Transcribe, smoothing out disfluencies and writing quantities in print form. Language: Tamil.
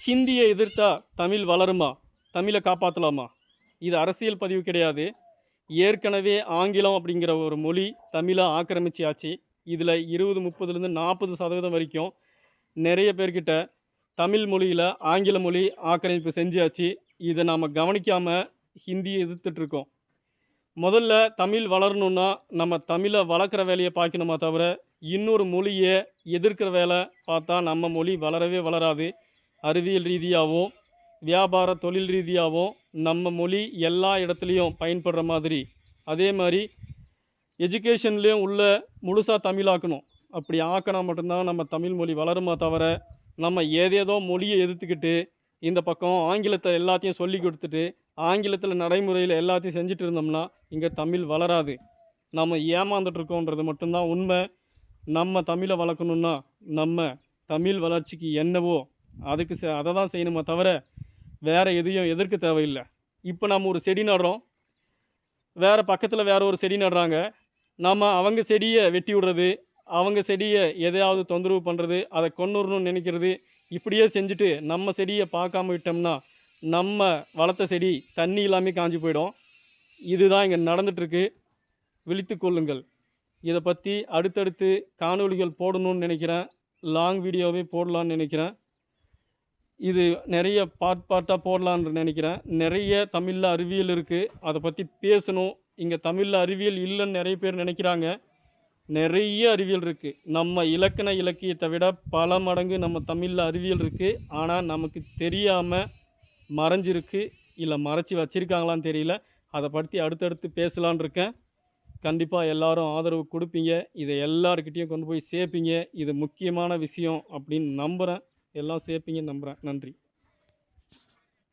ஹிந்தியை எதிர்த்தா தமிழ் வளருமா? தமிழை காப்பாற்றலாமா? இது அரசியல் பதிவு கிடையாது. ஏற்கனவே ஆங்கிலம் அப்படிங்கிற ஒரு மொழி தமிழை ஆக்கிரமிச்சியாச்சு. இதில் 20, 30லேருந்து 40% வரைக்கும் நிறைய பேர்கிட்ட தமிழ் மொழியில் ஆங்கில மொழி ஆக்கிரமிப்பு செஞ்சாச்சு. இதை நாம் கவனிக்காமல் ஹிந்தியை எதிர்த்துட்ருக்கோம். முதல்ல தமிழ் வளரணுன்னா நம்ம தமிழை வளர்க்குற வேலையை பார்க்கணுமா தவிர இன்னொரு மொழியை எதிர்க்கிற வேலை பார்த்தா நம்ம மொழி வளரவே வளராது. அறிவியல் ரீதியாகவும் வியாபார தொழில் ரீதியாகவும் நம்ம மொழி எல்லா இடத்துலையும் பயன்படுற மாதிரி, அதே மாதிரி எஜுகேஷன்லேயும் உள்ள முழுசாக தமிழாக்கணும். அப்படி ஆக்கினா மட்டும்தான் நம்ம தமிழ் மொழி வளருமா தவிர நம்ம ஏதேதோ மொழியை எதிர்த்துக்கிட்டு இந்த பக்கம் ஆங்கிலத்தை எல்லாத்தையும் சொல்லி கொடுத்துட்டு ஆங்கிலத்தில் நடைமுறையில் எல்லாத்தையும் செஞ்சுட்டு இருந்தோம்னா இங்கே தமிழ் வளராது. நம்ம ஏமாந்துட்டுருக்கோன்றது மட்டும்தான் உண்மை. நம்ம தமிழை வளர்க்கணுன்னா நம்ம தமிழ் வளர்ச்சிக்கு என்னவோ அதுக்கு அதை தான் செய்யணுமே தவிர வேறு எதையும் எதிர்க்க தேவையில்லை. இப்போ நம்ம ஒரு செடி நடுறோம், வேறு பக்கத்தில் வேறு ஒரு செடி நடுறாங்க. நம்ம அவங்க செடியை வெட்டி விடுறது, அவங்க செடியை எதையாவது தொந்தரவு பண்ணுறது, அதை கொண்டுறணும்னு நினைக்கிறது, இப்படியே செஞ்சுட்டு நம்ம செடியை பார்க்காம விட்டோம்னா நம்ம வளர்த்த செடி தண்ணி இல்லாமல் காஞ்சி போயிடும். இதுதான் இங்கே நடந்துகிட்ருக்கு. விழித்து கொள்ளுங்கள். இதை பற்றி அடுத்தடுத்து காணொளிகள் போடணும்னு நினைக்கிறேன். லாங் வீடியோவே போடலான்னு நினைக்கிறேன். இது நிறைய பார்ட்டாக போடலான்னு நினைக்கிறேன். நிறைய தமிழில் அறிவியல் இருக்குது, அதை பற்றி பேசணும். இங்கே தமிழில் அறிவியல் இல்லைன்னு நிறைய பேர் நினைக்கிறாங்க. நிறைய அறிவியல் இருக்குது. நம்ம இலக்கண இலக்கியத்தை விட பல மடங்கு நம்ம தமிழில் அறிவியல் இருக்குது. ஆனால் நமக்கு தெரியாமல் மறைஞ்சிருக்கு, இல்லை மறைச்சி வச்சுருக்காங்களான்னு தெரியல. அதை பற்றி அடுத்தடுத்து பேசலான் இருக்கேன். கண்டிப்பாக எல்லாரும் ஆதரவு கொடுப்பீங்க. இதை எல்லாருக்கிட்டையும் கொண்டு போய் சேர்ப்பீங்க. இது முக்கியமான விஷயம் அப்படின்னு நம்புகிறேன். எல்லாம் சேர்ப்பீங்கன்னு நம்புகிறேன். நன்றி.